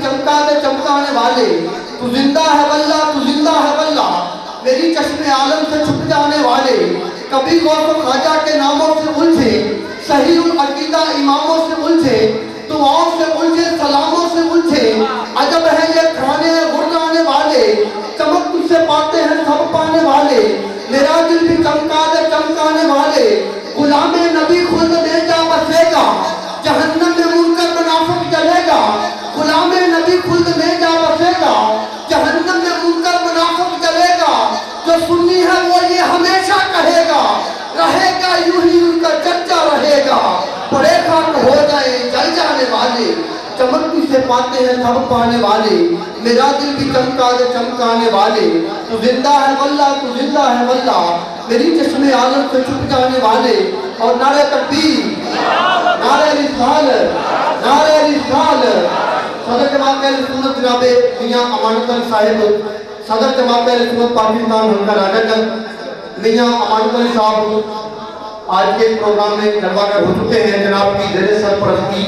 چمکا دے چمکانے والے، تو زندہ ہے واللہ، تو زندہ ہے واللہ، میری چشم عالم سے چھپ جانے والے، کبھی غوث و خواجہ کے ناموں سے الجھے، صحیح العقیدہ اماموں سے الجھے، دعاؤں سے الجھے، سلاموں سے الجھے، عجب ہے یہ کھانے غرانے والے، چمک تجھ سے پاتے ہیں سب پانے والے، میرا دل بھی چمکا دے چمکانے والے، غلام نبی خلد میں جا بسے گا، جہنم میں منکر منافق جلے گا، غلام نبی خلد میں جا بسے گا، جہنم میں منکر منافق جلے گا، جو سنی ہے وہ یہ ہمیشہ کہے گا، رہے گا یوں ہی ان کا چرچا رہے گا، پڑے خاک ہو جائیں جل جانے والے، چمک تجھ سے پاتے ہیں سب پانے والے، میرا دل بھی چمکا دے چمکانے والے، تو زندہ ہے واللہ، تو زندہ ہے واللہ، میری چشم عالم سے چھپ جانے والے، اور نعرہ تکبیر، نعرہ رسالت، نعرہ رسالت، صدر جماعت اہل سنت جناب میاں امانت علی صاحب، صدر جماعت اہل سنت پاکستان حلقہ راجہ گنج میاں امانت علی صاحب آج کے پروگرام میں جلوہ گر ہو چکے ہیں، جناب کی زیر سرپرستی،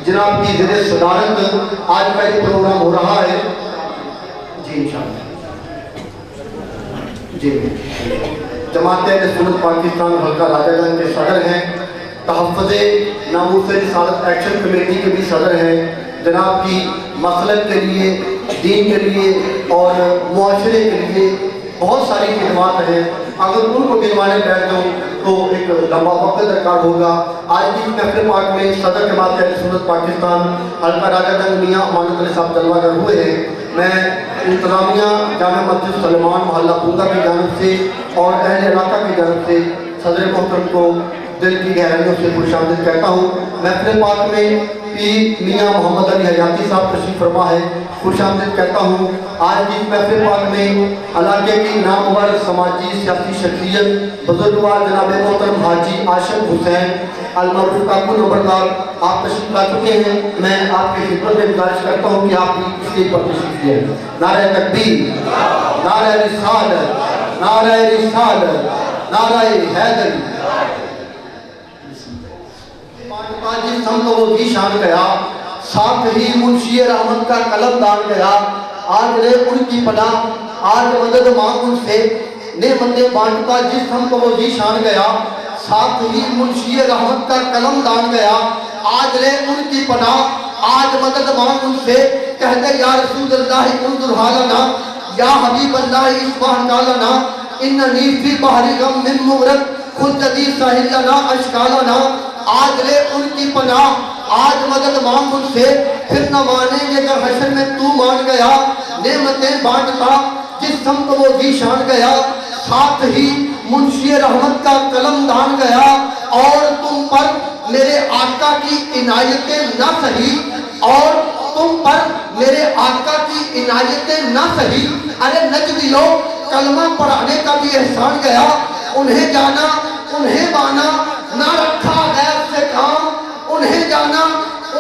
جناب کی زیر صدارت آج کا یہ پروگرام ہو رہا ہے۔ جی انشاءاللہ جی جماعت اہل سنت پاکستان حلقہ راجہ گنج کے صدر ہیں، تحفظ ناموس رسالت ایکشن کمیٹی کے بھی صدر ہیں، جناب کی مسلک کے لیے، دین کے لیے اور معاشرے کے لیے بہت ساری خدمات ہیں، اگر ان کو گنوانے بیٹھ جاؤں تو ایک لمبا وقت درکار ہوگا۔ آج کی محفل پاک میں صدر جماعت اہل سنت پاکستان حلقہ راجہ گنج میاں امانت علی صاحب جلوہ گر ہوئے ہیں، میں انتظامیہ جامع مسجد سلیمان محلہ پونگا کی جانب سے اور اہل علاقہ کی جانب سے صدر محترم کو دل کی گہرائیوں سے خوش آمدید کہتا ہوں۔ محفل پاک میں پیر میاں محمد علی حیاتی صاحب تشریف فرما ہے، خوش آمدید کہتا ہوں۔ آج کی محفل پاک میں علاقے کی نامور سماجی سیاسی شخصیت بزرگوار جناب محترم حاجی عاشق حسین المعروف کاکو نمبردار آپ تشریف لا چکے ہیں، میں آپ کی خدمت میں گزارش کرتا ہوں کہ آپ کی اسٹیج پر تشریف لیں۔ نعرہ تکبیر، نعرہ رسالت، نعرہ رسالت، نعرہ حیدری۔ جس ہم کو وہ بھی شان گیا، ساتھ ہی منشی رحمت کا قلم دان گیا، آج لے ان کی پناہ، آج مدد مانگ ان سے، نعمتیں بانٹتا جس ہم کو وہ بھی شان گیا، ساتھ ہی منشی رحمت کا قلم دان گیا، آج لے ان کی پناہ، آج مدد مانگ ان سے، کہتے یا رسول اللہ انظر حالنا، یا حبیب اللہ اصبح کالنا، اننی فی بحر غم من مغرق خود جدید ساحل لنا اشکالنا، آج لے ان کی پناہ، آج مدد مانگ ان سے، پھر نہ مانیں گے اگر حشر میں تو مان گیا، نعمتیں بانٹتا جس سمت وہ ذیشان گیا، ساتھ ہی منشی رحمت کا قلم دان گیا، اور تم پر میرے آقا کی عنایتیں نہ سہی، اور تم پر میرے آقا کی عنایتیں نہ سہی، ارے نجدیو کلمہ پڑھانے کا بھی احسان گیا، انہیں جانا انہیں مانا نہ رکھا غیر سے کام، انہیں جانا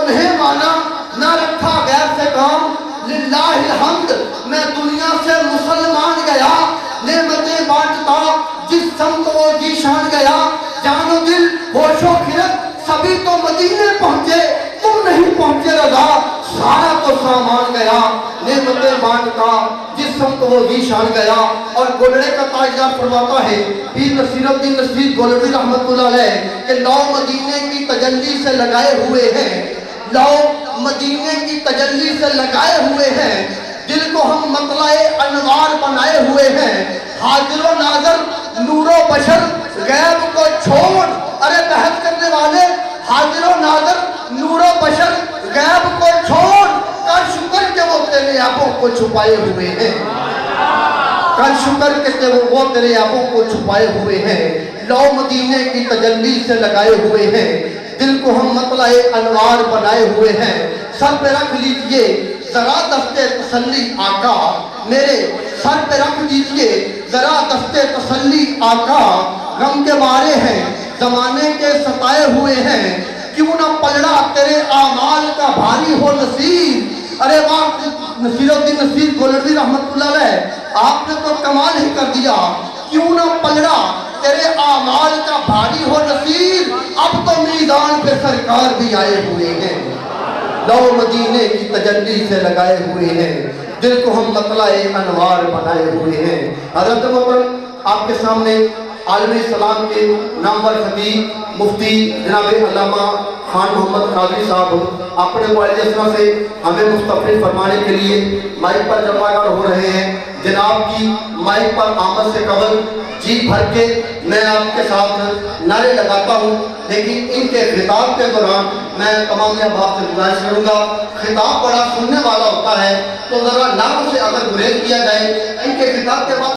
انہیں مانا نہ رکھا غیر سے کام، للہ الحمد میں دنیا سے مسلمان گیا، نعمتیں بانٹتا جس سمت وہ ذیشان گیا، جان و دل ہوش و خرد سبھی تو مدینے پہنچے، تم نہیں پہنچے رضا، سارا تو سامان گیا، نعمتیں بانٹتا جس سمت وہ ذیشان گیا۔ اور گولڑے کا تاجدار فرماتا ہے پیر نصیر الدین نصیر گولڑی رحمت اللہ علیہ کہ لو مدینے کی تجلی سے لگائے ہوئے ہیں، لو مدینے کی تجلی سے لگائے ہوئے ہیں، دل کو ہم مطلع انوار بنائے ہوئے ہیں، حاضر و ناظر نور و بشر غیب کو چھوڑ، ارے بحث کرنے والے حاضر و ناظر نور و بشر غیب کو چھوڑ، کر شکر کہ وہ تیرے آنکھوں کو چھپائے ہوئے ہیں، کر شکر کہ وہ تیرے آنکھوں کو چھپائے ہوئے ہیں، لو مدینے کی تجلی سے لگائے ہوئے ہیں، دل کو ہم مطلع انوار بنائے ہوئے ہیں، سر پہ رکھ لیجئے ذرا دستے تسلی آقا، میرے سر پہ رکھ دیجئے ذرا دستے تسلی آقا، غم کے مارے ہیں زمانے کے ستائے ہوئے ہیں، کیوں نہ پلڑا تیرے اعمال کا بھاری ہو نصیب، ارے واہ نصیر الدین نصیر گولڑوی رحمت اللہ علیہ آپ نے تو کمال ہی کر دیا، کیوں نہ پلڑا تیرے اعمال کا بھاری ہو نصیب، اب تو میدان پہ سرکار بھی آئے ہوئے ہیں، لو مدینے کی تجلی سے لگائے ہوئے ہیں، دل کو ہم مطلع انوار بنائے ہوئے ہیں۔ حضرت محترم آپ کے سامنے عالم اسلام کے نامور خطیب مفتی جناب علامہ خان محمد قادری صاحب اپنے والد اسرا سے ہمیں مستقبل فرمانے کے لیے مائک پر جمع ہو رہے ہیں۔ جناب کی مائک پر آمد سے قبل جی بھر کے میں آپ کے ساتھ نعرے لگاتا ہوں، لیکن ان کے خطاب کے دوران میں تمام احباب سے گزارش کروں گا، خطاب بڑا سننے والا ہوتا ہے تو ذرا نعروں سے اگر گریز کیا جائے ان کے خطاب کے بعد